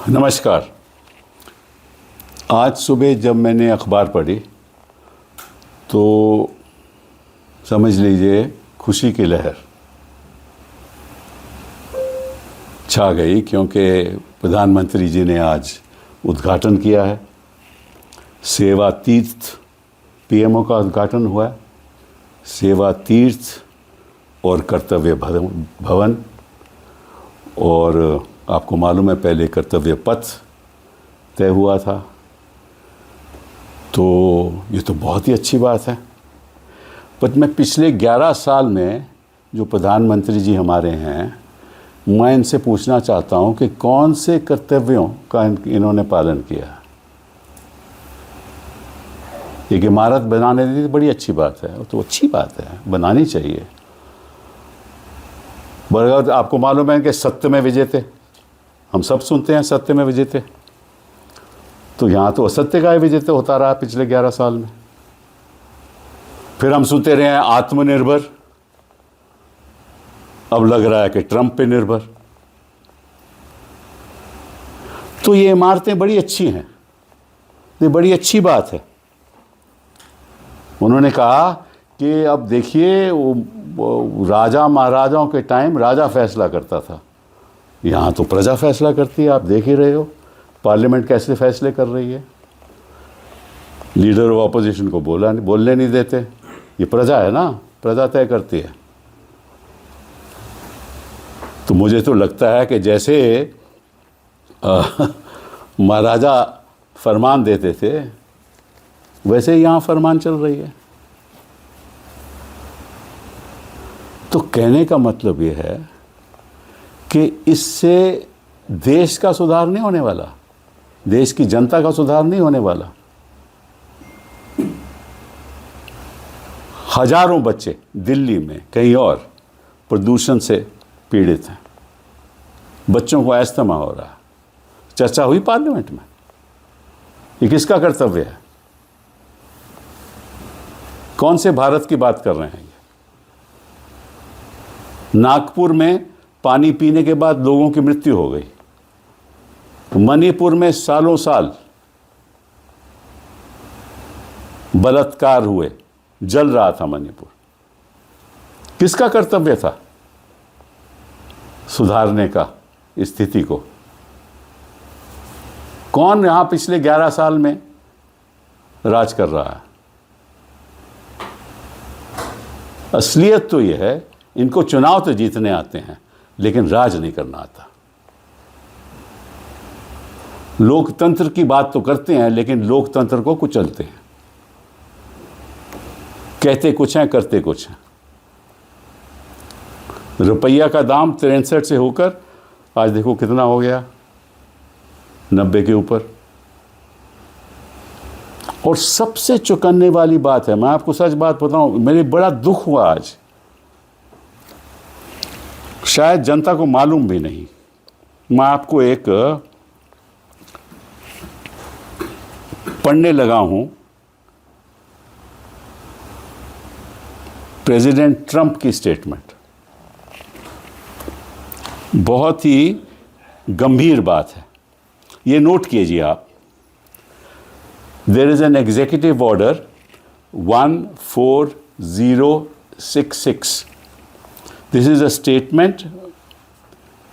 नमस्कार। आज सुबह जब मैंने अखबार पढ़ी तो समझ लीजिए खुशी की लहर छा गई, क्योंकि प्रधानमंत्री जी ने आज उद्घाटन किया है। सेवा तीर्थ पीएमओ का उद्घाटन हुआ है। सेवा तीर्थ और कर्तव्य भवन, और आपको मालूम है पहले कर्तव्य पथ तय हुआ था। तो ये तो बहुत ही अच्छी बात है। पर मैं पिछले 11 साल में जो प्रधानमंत्री जी हमारे हैं, मैं इनसे पूछना चाहता हूं कि कौन से कर्तव्यों का इन्होंने पालन किया। एक इमारत बनाने दी, बड़ी अच्छी बात है, तो अच्छी बात है, बनानी चाहिए। बरगद आपको मालूम है कि सत्य में विजय थे, हम सब सुनते हैं सत्य में विजय थे। तो यहाँ तो असत्य का विजय होता रहा पिछले 11 साल में। फिर हम सुनते रहे हैं आत्मनिर्भर, अब लग रहा है कि ट्रंप पे निर्भर। तो ये इमारतें बड़ी अच्छी हैं, ये बड़ी अच्छी बात है। उन्होंने कहा कि अब देखिए वो राजा महाराजाओं के टाइम राजा फैसला करता था, यहाँ तो प्रजा फैसला करती है। आप देख ही रहे हो पार्लियामेंट कैसे फैसले कर रही है। लीडर ऑफ अपोजिशन को बोलने नहीं देते। ये प्रजा है ना, प्रजा तय करती है। तो मुझे तो लगता है कि जैसे महाराजा फरमान देते थे, वैसे ही यहाँ फरमान चल रही है। तो कहने का मतलब ये है कि इससे देश का सुधार नहीं होने वाला, देश की जनता का सुधार नहीं होने वाला। हजारों बच्चे दिल्ली में कहीं और प्रदूषण से पीड़ित हैं। बच्चों को अस्थमा हो रहा है। चर्चा हुई पार्लियामेंट में। ये किसका कर्तव्य है? कौन से भारत की बात कर रहे हैं? नागपुर में पानी पीने के बाद लोगों की मृत्यु हो गई। मणिपुर में सालों साल बलात्कार हुए, जल रहा था मणिपुर। किसका कर्तव्य था सुधारने का स्थिति को? कौन यहां पिछले 11 साल में राज कर रहा है? असलियत तो यह है, इनको चुनाव तो जीतने आते हैं, लेकिन राज नहीं करना आता। लोकतंत्र की बात तो करते हैं, लेकिन लोकतंत्र को कुचलते हैं। कहते कुछ हैं, करते कुछ हैं। रुपया का दाम 63 से होकर आज देखो कितना हो गया, 90 के ऊपर। और सबसे चौंकाने वाली बात है, मैं आपको सच बात बताऊं, मेरे बड़ा दुख हुआ आज। शायद जनता को मालूम भी नहीं। मैं आपको एक पढ़ने लगा हूं, प्रेसिडेंट ट्रंप की स्टेटमेंट। बहुत ही गंभीर बात है, ये नोट कीजिए आप। There is an executive order 14066। This is a statement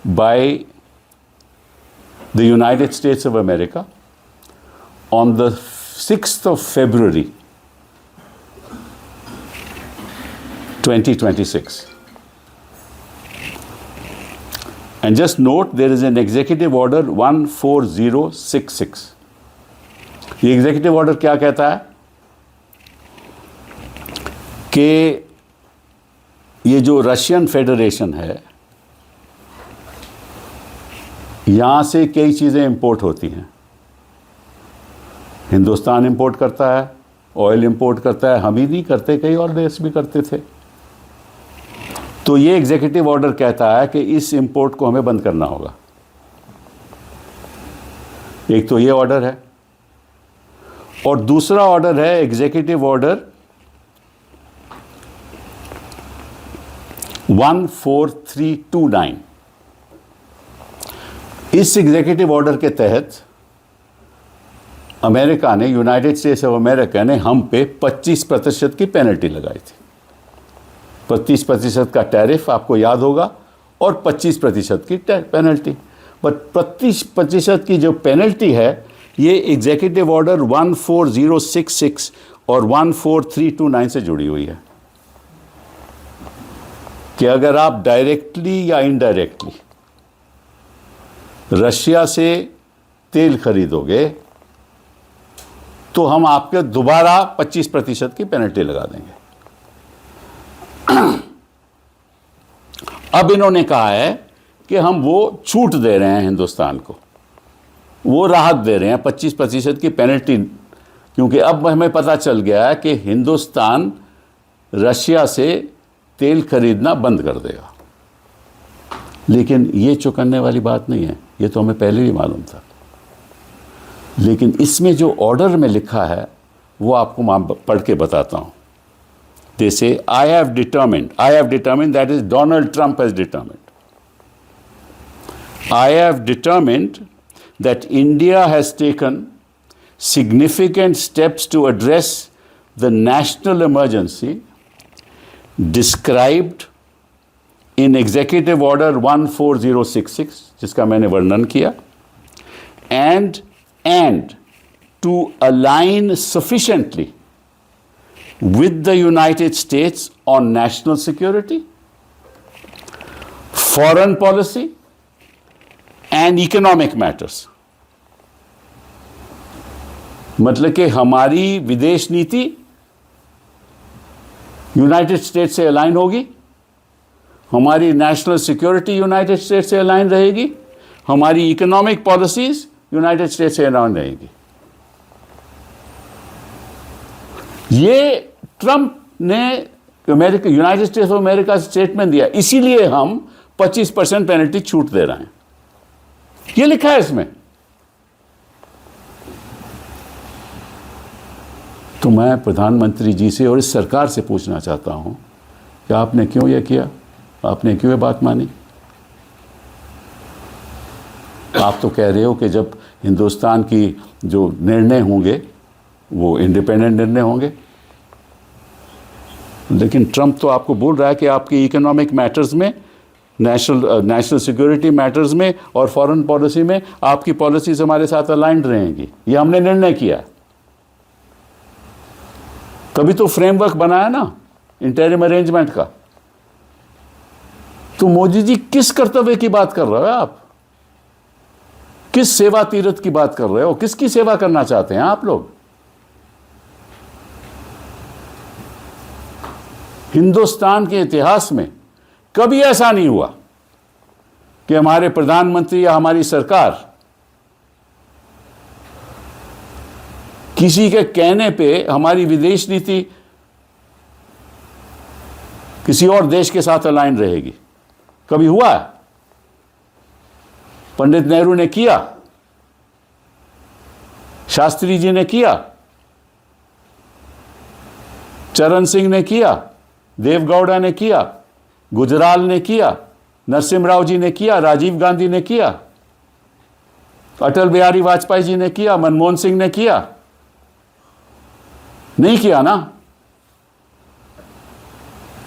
by the United States of America on the 6th of February 2026. And just note, there is an executive order 14066. ये executive order क्या कहता है कि ये जो Russian federation है, यहाँ से कई चीज़ें इंपोर्ट होती हैं। हिंदुस्तान इंपोर्ट करता है, ऑयल इंपोर्ट करता है, हम ही नहीं करते, कई और देश भी करते थे। तो ये एग्जीक्यूटिव ऑर्डर कहता है कि इस इंपोर्ट को हमें बंद करना होगा। एक तो ये ऑर्डर है, और दूसरा ऑर्डर है एग्जीक्यूटिव ऑर्डर 14329। इस एग्जीक्यूटिव ऑर्डर के तहत अमेरिका ने, यूनाइटेड स्टेट्स ऑफ अमेरिका ने हम पे 25% की पेनल्टी लगाई थी। 25% का टैरिफ आपको याद होगा और 25% की पेनल्टी। बट 25% की जो पेनल्टी है ये एग्जीक्यूटिव ऑर्डर 14066 और 14329 से जुड़ी हुई है कि अगर आप डायरेक्टली या इनडायरेक्टली रशिया से तेल खरीदोगे तो हम आपके दोबारा 25% की पेनल्टी लगा देंगे। अब इन्होंने कहा है कि हम वो छूट दे रहे हैं हिंदुस्तान को, वो राहत दे रहे हैं 25% की पेनल्टी, क्योंकि अब हमें पता चल गया है कि हिंदुस्तान रशिया से तेल खरीदना बंद कर देगा। लेकिन ये चौंकाने वाली बात नहीं है, ये तो हमें पहले ही मालूम था। लेकिन इसमें जो ऑर्डर में लिखा है वो आपको मैं पढ़ के बताता हूं। They say, I have determined, that is Donald Trump has determined. I have determined that India has taken significant steps to address the national emergency described in Executive Order 14066, जिसका मैंने वर्णन किया, and to align sufficiently with the United States on national security, foreign policy and economic matters. मतलब कि हमारी विदेश नीति United states से अलाइन होगी, हमारी नेशनल सिक्योरिटी यूनाइटेड स्टेट्स से अलाइन रहेगी, हमारी इकोनॉमिक पॉलिसीज यूनाइटेड स्टेट्स से अलाइन रहेगी। ये ट्रंप ने America, United states of America से स्टेटमेंट दिया, इसीलिए हम 25% पेनल्टी छूट दे रहे हैं। ये लिखा है इसमें। तो मैं प्रधानमंत्री जी से और इस सरकार से पूछना चाहता हूं कि आपने क्यों यह किया, आपने क्यों ये बात मानी? आप तो कह रहे हो कि जब हिंदुस्तान की जो निर्णय होंगे वो इंडिपेंडेंट निर्णय होंगे, लेकिन ट्रंप तो आपको बोल रहा है कि आपकी इकोनॉमिक मैटर्स में, नेशनल सिक्योरिटी मैटर्स में और फॉरेन पॉलिसी में आपकी पॉलिसीज हमारे साथ अलाइंड रहेंगी। ये हमने निर्णय किया, तभी तो फ्रेमवर्क बनाया ना इंटरिम अरेंजमेंट का। तो मोदी जी किस कर्तव्य की बात कर रहे हो आप? किस सेवा तीर्थ की बात कर रहे हो? किसकी सेवा करना चाहते हैं आप लोग? हिंदुस्तान के इतिहास में कभी ऐसा नहीं हुआ कि हमारे प्रधानमंत्री या हमारी सरकार किसी के कहने पे हमारी विदेश नीति किसी और देश के साथ अलाइन रहेगी। कभी हुआ है? पंडित नेहरू ने किया, शास्त्री जी ने किया, चरण सिंह ने किया, देवगौड़ा ने किया, गुजराल ने किया, नरसिम्हा जी ने किया, राजीव गांधी ने किया, अटल बिहारी वाजपेयी जी ने किया, मनमोहन सिंह ने किया? नहीं किया ना।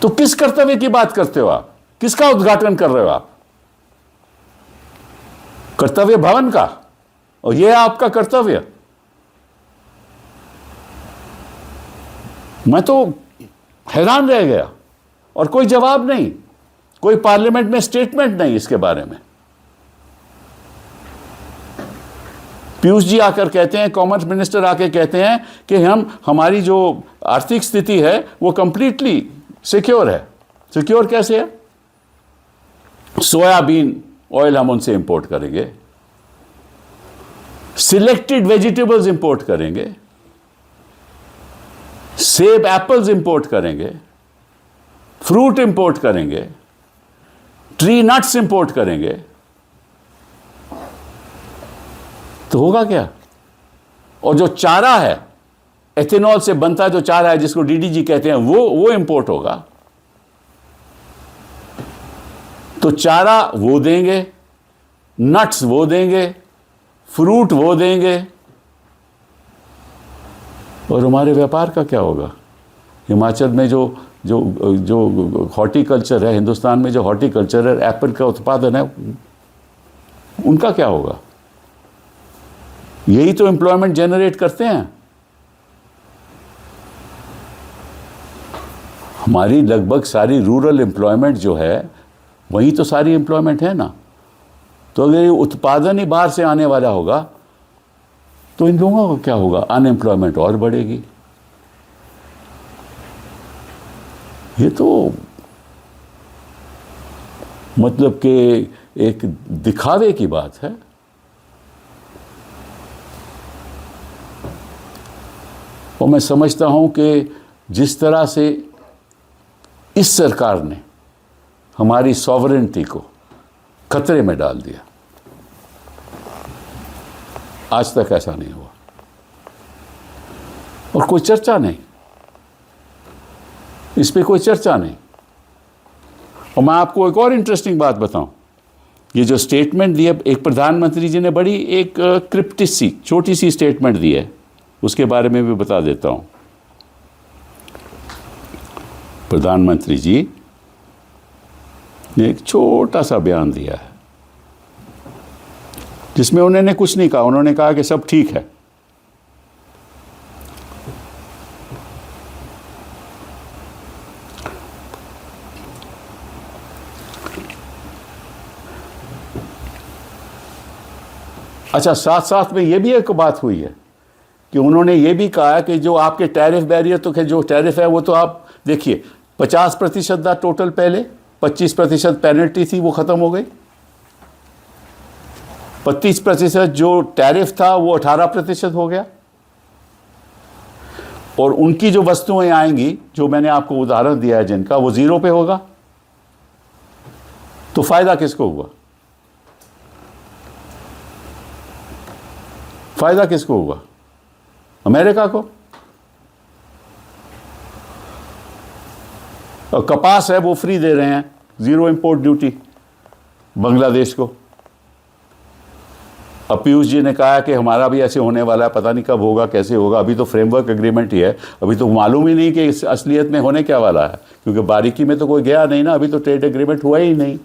तो किस कर्तव्य की बात करते हो आप? किसका उद्घाटन कर रहे हो आप? कर्तव्य भवन का। और यह आपका कर्तव्य। मैं तो हैरान रह गया और कोई जवाब नहीं, कोई पार्लियामेंट में स्टेटमेंट नहीं इसके बारे में। पीयूष जी आकर कहते हैं, कॉमर्स मिनिस्टर आके कहते हैं कि हमारी जो आर्थिक स्थिति है वो कंप्लीटली सिक्योर है। सिक्योर कैसे है? सोयाबीन ऑयल हम उनसे इंपोर्ट करेंगे, सिलेक्टेड वेजिटेबल्स इंपोर्ट करेंगे, सेब एप्पल्स इंपोर्ट करेंगे, फ्रूट इंपोर्ट करेंगे, ट्री नट्स इंपोर्ट करेंगे। तो होगा क्या? और जो चारा है, एथेनॉल से बनता जो चारा है जिसको डीडीजी कहते हैं, वो इंपोर्ट होगा। तो चारा वो देंगे, नट्स वो देंगे, फ्रूट वो देंगे, और हमारे व्यापार का क्या होगा? हिमाचल में जो जो जो हॉर्टिकल्चर है, हिंदुस्तान में जो हॉर्टिकल्चर है, एप्पल का उत्पादन है, उनका क्या होगा? यही तो एम्प्लॉयमेंट जनरेट करते हैं। हमारी लगभग सारी रूरल एम्प्लॉयमेंट जो है, वही तो सारी एम्प्लॉयमेंट है ना। तो अगर ये उत्पादन ही बाहर से आने वाला होगा तो इन लोगों का क्या होगा? अनएम्प्लॉयमेंट और बढ़ेगी। ये तो मतलब कि एक दिखावे की बात है। और मैं समझता हूं कि जिस तरह से इस सरकार ने हमारी सॉवरेनिटी को खतरे में डाल दिया, आज तक ऐसा नहीं हुआ, और कोई चर्चा नहीं, इस पे कोई चर्चा नहीं। और मैं आपको एक और इंटरेस्टिंग बात बताऊं, ये जो स्टेटमेंट दिया एक प्रधानमंत्री जी ने, बड़ी एक क्रिप्टिक सी छोटी सी स्टेटमेंट दी है, उसके बारे में भी बता देता हूं। प्रधानमंत्री जी ने एक छोटा सा बयान दिया है जिसमें उन्होंने कुछ नहीं कहा। उन्होंने कहा कि सब ठीक है। अच्छा, साथ साथ में ये भी एक बात हुई है कि उन्होंने ये भी कहा कि जो आपके टैरिफ बैरियर, तो जो टैरिफ है वो तो आप देखिए 50% था टोटल, पहले 25% पेनल्टी थी, वो ख़त्म हो गई। 25% जो टैरिफ था वो 18% हो गया। और उनकी जो वस्तुएं आएंगी, जो मैंने आपको उदाहरण दिया है जिनका, वो 0 पे होगा। तो फायदा किसको हुआ? फायदा किसको हुआ? अमेरिका को। और कपास है वो फ्री दे रहे हैं, 0 इंपोर्ट ड्यूटी बांग्लादेश को। अब पीयूष जी ने कहा कि हमारा भी ऐसे होने वाला है, पता नहीं कब होगा, कैसे होगा। अभी तो फ्रेमवर्क एग्रीमेंट ही है, अभी तो मालूम ही नहीं कि इस असलियत में होने क्या वाला है, क्योंकि बारीकी में तो कोई गया नहीं ना। अभी तो ट्रेड एग्रीमेंट हुआ ही नहीं,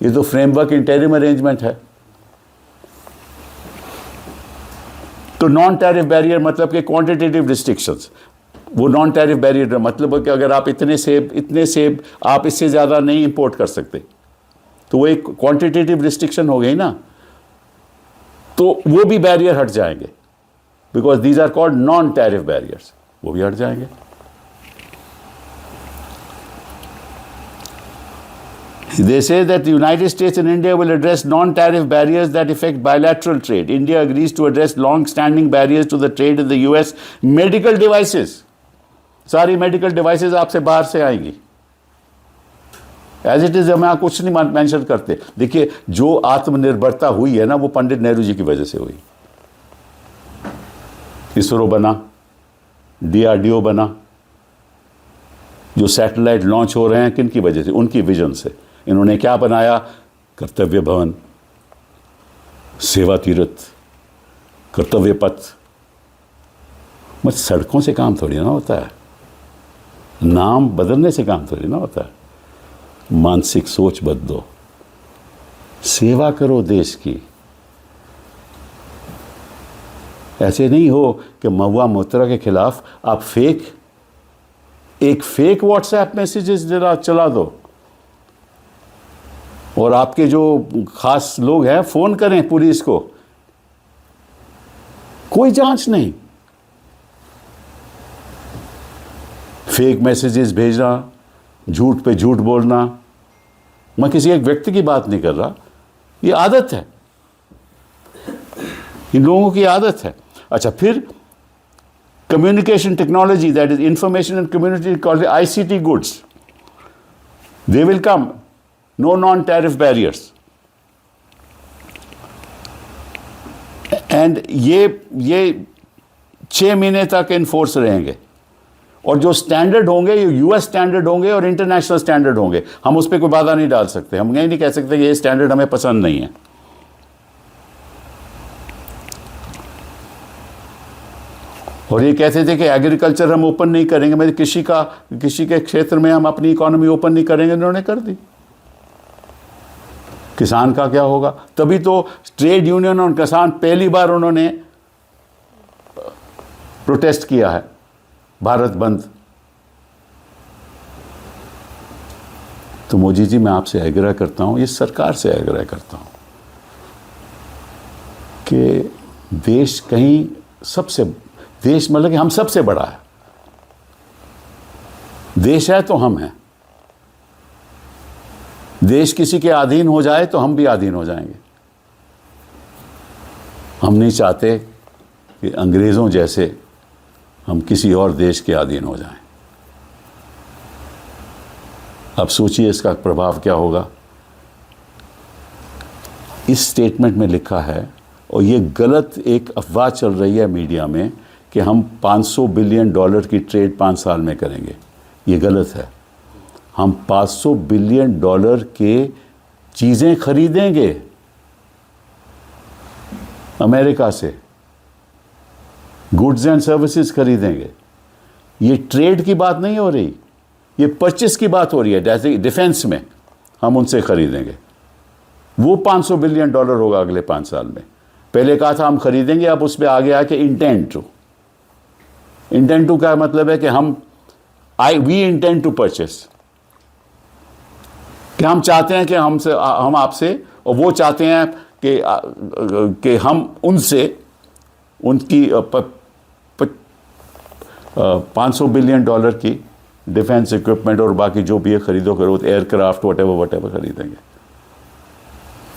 ये तो फ्रेमवर्क इंटरिम अरेंजमेंट है। तो नॉन टैरिफ बैरियर मतलब कि क्वांटिटेटिव रिस्ट्रिक्शंस, वो नॉन टैरिफ बैरियर मतलब कि अगर आप इतने सेब आप इससे ज़्यादा नहीं इंपोर्ट कर सकते, तो वो एक क्वांटिटेटिव रिस्ट्रिक्शन हो गई ना। तो वो भी बैरियर हट जाएंगे, because these are called non tariff barriers, वो भी हट जाएंगे। They say that the United States and India will address non-tariff barriers that affect bilateral trade. India agrees to address long-standing barriers to the trade in the US. Medical devices, सारी medical devices आपसे बाहर से आएंगी। As it is हम यहाँ कुछ नहीं mention करते। देखिए, जो आत्मनिर्भरता हुई है ना, वो पंडित नेहरू जी की वजह से हुई। इसरो बना, DRDO बना, जो सैटेलाइट लॉन्च हो रहे हैं किन की वजह से? उनकी विजन से। इन्होंने क्या बनाया? कर्तव्य भवन, सेवा तीर्थ, कर्तव्य पथ। मत सड़कों से काम थोड़ी ना होता है, नाम बदलने से काम थोड़ी ना होता है। मानसिक सोच बदलो, सेवा करो देश की। ऐसे नहीं हो कि महुआ मोहतरा के खिलाफ आप एक फेक व्हाट्सएप मैसेजेस जरा चला दो, और आपके जो खास लोग हैं फोन करें पुलिस को, कोई जांच नहीं। फेक मैसेजेस भेजना, झूठ पे झूठ बोलना। मैं किसी एक व्यक्ति की बात नहीं कर रहा, ये आदत है, इन लोगों की आदत है। अच्छा, फिर communication technology, that is information and community, called ICT goods, they will come. No non-tariff barriers. And ये 6 महीने तक इन्फोर्स रहेंगे, और जो स्टैंडर्ड होंगे ये US स्टैंडर्ड होंगे और इंटरनेशनल स्टैंडर्ड होंगे। हम उस पर कोई बाधा नहीं डाल सकते, हम ये नहीं कह सकते कि ये स्टैंडर्ड हमें पसंद नहीं है। और ये कहते थे कि एग्रीकल्चर हम ओपन नहीं करेंगे, मतलब कृषि के क्षेत्र में हम अपनी इकोनॉमी ओपन नहीं करेंगे, उन्होंने कर दी। किसान का क्या होगा? तभी तो ट्रेड यूनियन और किसान पहली बार उन्होंने प्रोटेस्ट किया है, भारत बंद। तो मोदी जी, मैं आपसे आग्रह करता हूं, इस सरकार से आग्रह करता हूं कि देश कहीं सबसे, देश मतलब कि हम सबसे बड़ा है, देश है तो हम हैं। देश किसी के अधीन हो जाए तो हम भी अधीन हो जाएंगे। हम नहीं चाहते कि अंग्रेज़ों जैसे हम किसी और देश के अधीन हो जाएं। अब सोचिए इसका प्रभाव क्या होगा। इस स्टेटमेंट में लिखा है, और ये गलत एक अफवाह चल रही है मीडिया में कि हम $500 बिलियन की ट्रेड 5 साल में करेंगे। ये गलत है। हम $500 बिलियन के चीज़ें खरीदेंगे अमेरिका से, गुड्स एंड सर्विसेज खरीदेंगे। ये ट्रेड की बात नहीं हो रही, ये परचेस की बात हो रही है। जैसे डिफेंस में हम उनसे खरीदेंगे, वो $500 बिलियन होगा अगले 5 साल में। पहले कहा था हम खरीदेंगे, अब उसमें आ गया कि इंटेंट टू का मतलब है कि वी इंटेंड टू परचेस, कि हम चाहते हैं कि हम आपसे, और वो चाहते हैं कि हम उनसे उनकी $500 बिलियन की डिफेंस इक्विपमेंट और बाकी जो भी है खरीदो एयरक्राफ्ट वटेवर खरीदेंगे।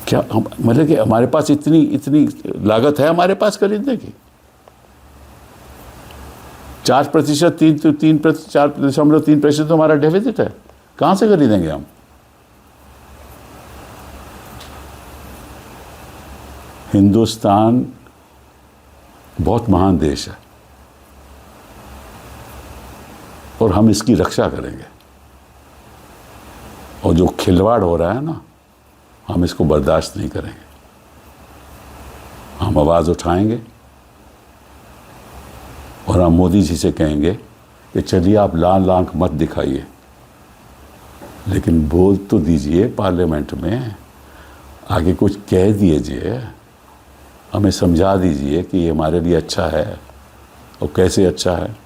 क्या हम मतलब कि हमारे पास इतनी लागत है हमारे पास खरीदने की? 4%, 4.3% तो हमारा डेफिसिट है। कहाँ से खरीदेंगे हम? हिंदुस्तान बहुत महान देश है और हम इसकी रक्षा करेंगे, और जो खिलवाड़ हो रहा है ना, हम इसको बर्दाश्त नहीं करेंगे। हम आवाज़ उठाएंगे और हम मोदी जी से कहेंगे कि चलिए आप लाल आंख मत दिखाइए, लेकिन बोल तो दीजिए पार्लियामेंट में, आगे कुछ कह दीजिए, हमें समझा दीजिए कि ये हमारे लिए अच्छा है और कैसे अच्छा है।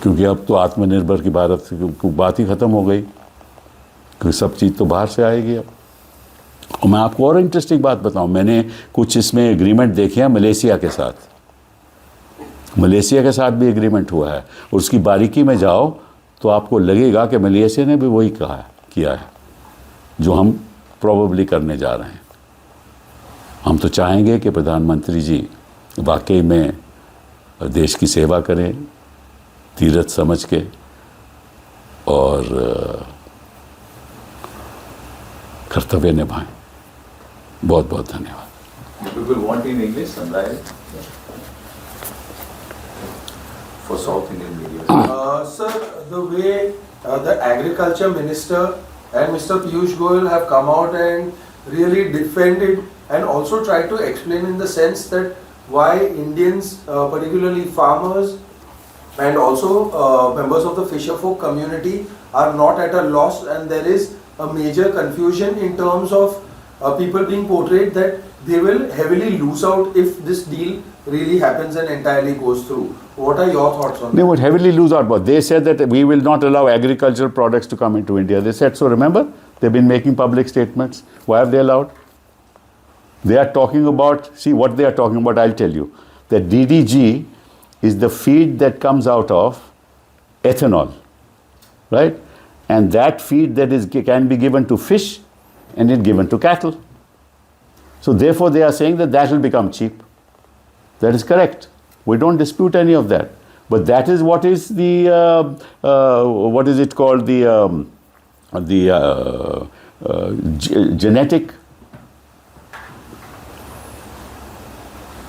क्योंकि अब तो आत्मनिर्भर की भारत की बात ही ख़त्म हो गई, क्योंकि सब चीज़ तो बाहर से आएगी अब। और मैं आपको और इंटरेस्टिंग बात बताऊं, मैंने कुछ इसमें एग्रीमेंट देखे हैं मलेशिया के साथ। मलेशिया के साथ भी एग्रीमेंट हुआ है, और उसकी बारीकी में जाओ तो आपको लगेगा कि मलेशिया ने भी वही किया है जो हम प्रोबेबली करने जा रहे हैं। हम तो चाहेंगे कि प्रधानमंत्री जी वाकई में देश की सेवा करें, तीरथ समझ के, और कर्तव्य निभाएं। बहुत बहुत धन्यवाद। People want in English, Sanjay, for South Indian media. Sir, the way the agriculture minister and Mr. Piyush Goyal have come out and really defended and also tried to explain in the sense that why Indians, particularly farmers and also members of the fisher folk community, are not at a loss, and there is a major confusion in terms of people being portrayed that they will heavily lose out if this deal really happens and entirely goes through. What are your thoughts on They that? would heavily lose out, but they said that we will not allow agricultural products to come into India. They said so, remember? They've been making public statements. Why have they allowed? They are talking about, see what they are talking about, I'll tell you. That DDG is the feed that comes out of ethanol, right? And that feed that can be given to fish and it's given to cattle. So therefore they are saying that that will become cheap. That is correct. We don't dispute any of that. But that is what is the, what is it called, genetic.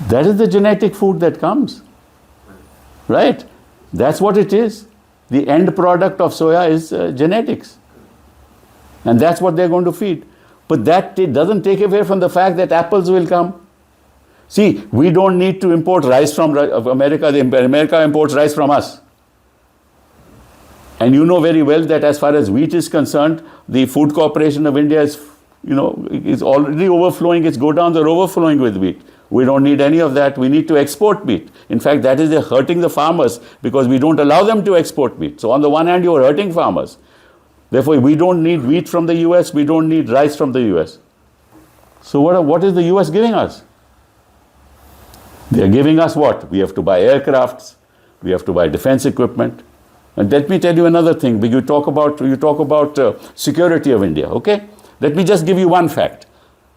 That is the genetic food that comes, right? That's what it is. The end product of soya is genetics. And that's what they're going to feed. But that doesn't take away from the fact that apples will come. See, we don't need to import rice from America. America imports rice from us. And you know very well that as far as wheat is concerned, the Food Corporation of India is, is already overflowing. Its godowns are overflowing with wheat. We don't need any of that. We need to export meat. In fact, that is hurting the farmers because we don't allow them to export meat. So on the one hand, you are hurting farmers. Therefore, we don't need wheat from the US. We don't need rice from the US. So what is the US giving us? They are giving us what? We have to buy aircrafts. We have to buy defense equipment. And let me tell you another thing. You talk about security of India, okay? Let me just give you one fact,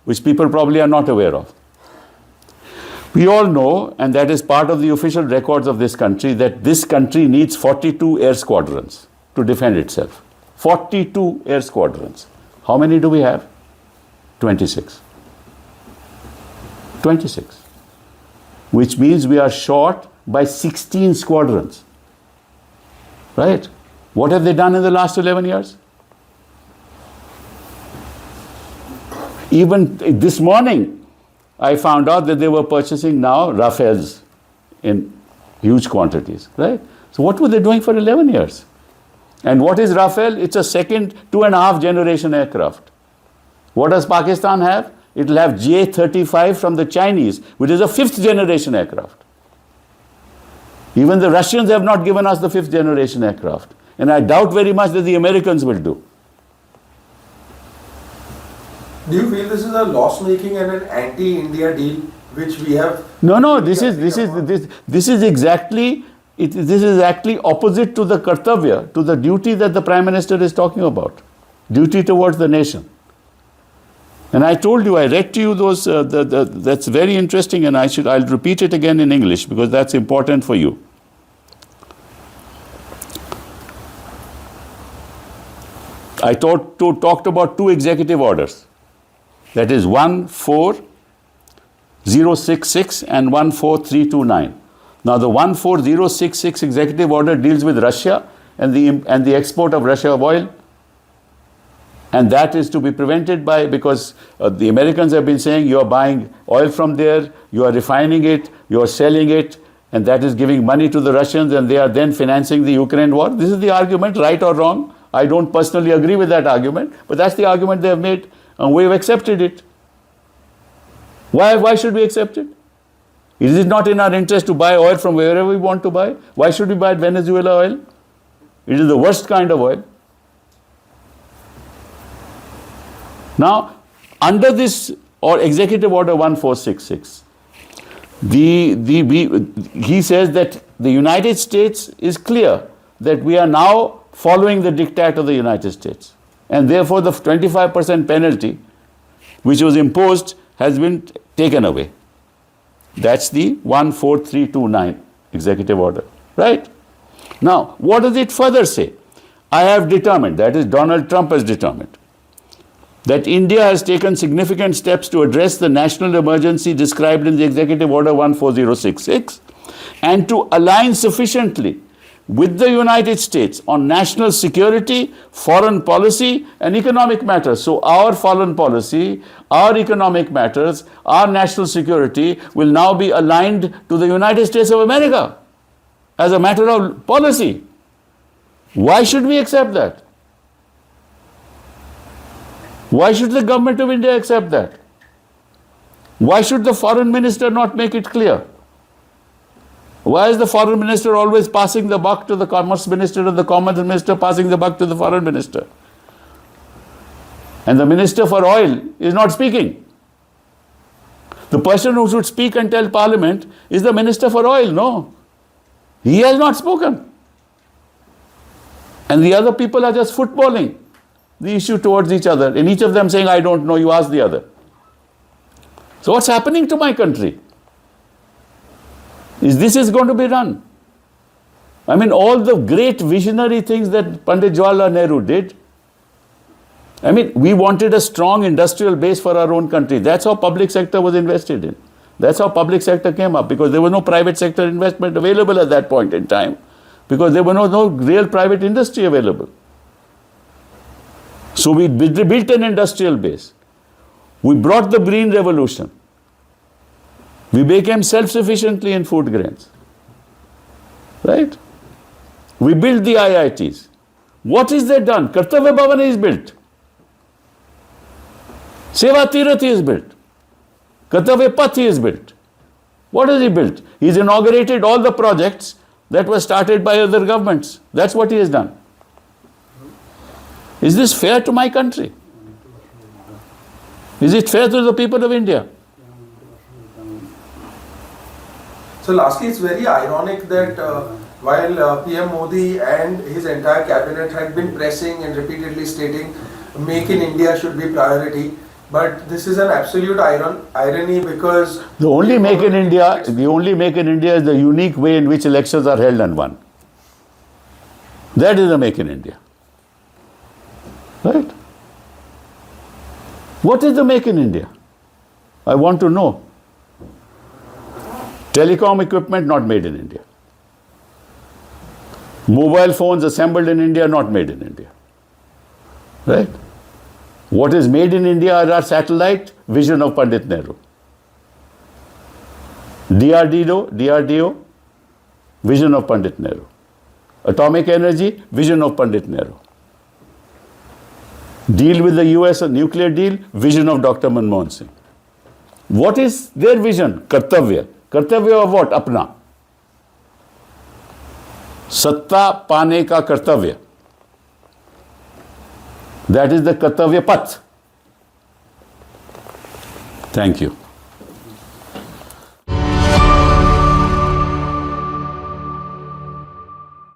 which people probably are not aware of. We all know, and that is part of the official records of this country, that this country needs 42 air squadrons to defend itself. 42 air squadrons. How many do we have? 26. 26. Which means we are short by 16 squadrons. Right? What have they done in the last 11 years? Even this morning, I found out that they were purchasing now Rafales in huge quantities, right? So what were they doing for 11 years? And what is Rafale? It's a second 2.5 generation aircraft. What does Pakistan have? It will have J-35 from the Chinese, which is a 5th generation aircraft. Even the Russians have not given us the 5th generation aircraft. And I doubt very much that the Americans will do. Do you feel this is a loss-making and an anti-India deal which we have? No. This is exactly opposite to the kartavya, to the duty that the Prime Minister is talking about, duty towards the nation. And I told you, I read to you those. That's very interesting, and I'll repeat it again in English because that's important for you. I talked about 2 executive orders. That is 14066 and 14329. Now the 14066 executive order deals with Russia and the export of Russia oil. And that is to be prevented because the Americans have been saying you are buying oil from there, you are refining it, you are selling it, and that is giving money to the Russians and they are then financing the Ukraine war. This is the argument, right or wrong. I don't personally agree with that argument, but that's the argument they have made. And we have accepted it. Why should we accept it? Is it not in our interest to buy oil from wherever we want to buy? Why should we buy Venezuela oil? It is the worst kind of oil. Now, under this or Executive Order 1466, he says that the United States is clear that we are now following the diktat of the United States. And therefore, the 25% penalty which was imposed has been taken away. That's the 14329 executive order, right? Now, what does it further say? I have determined, that is Donald Trump has determined, that India has taken significant steps to address the national emergency described in the Executive Order 14066 and to align sufficiently with the United States on national security, foreign policy, and economic matters. So our foreign policy, our economic matters, our national security will now be aligned to the United States of America as a matter of policy. Why should we accept that? Why should the government of India accept that? Why should the foreign minister not make it clear? Why is the foreign minister always passing the buck to the commerce minister and the commerce minister passing the buck to the foreign minister? And the minister for oil is not speaking. The person who should speak and tell parliament is the minister for oil. No. He has not spoken. And the other people are just footballing the issue towards each other. And each of them saying, I don't know, you ask the other. So what's happening to my country? This is going to be done. I mean, all the great visionary things that Pandit Jawaharlal Nehru did. I mean, we wanted a strong industrial base for our own country. That's how public sector was invested in. That's how public sector came up, because there was no private sector investment available at that point in time, because there was no real private industry available. So we built an industrial base. We brought the Green Revolution. We became self-sufficiently in food grains. Right? We built the IITs. What is that done? Kartavya Bhavan is built. Seva Tirath is built. Kartavya Path is built. What has he built? He's inaugurated all the projects that were started by other governments. That's what he has done. Is this fair to my country? Is it fair to the people of India? So lastly, it's very ironic that while PM Modi and his entire cabinet had been pressing and repeatedly stating Make in India should be priority, but this is an absolute irony because The only make in India is the unique way in which elections are held and won. That is the make in India. Right? What is the make in India? I want to know. Telecom equipment not made in India. Mobile phones assembled in India, not made in India. Right? What is made in India are our satellite, vision of Pandit Nehru. DRDO, vision of Pandit Nehru. Atomic energy, vision of Pandit Nehru. Deal with the US, a nuclear deal, vision of Dr. Manmohan Singh. What is their vision? Kartavya. Kartavya of what? Apna. Satta paane ka kartavya. That is the Kartavya Path. Thank you.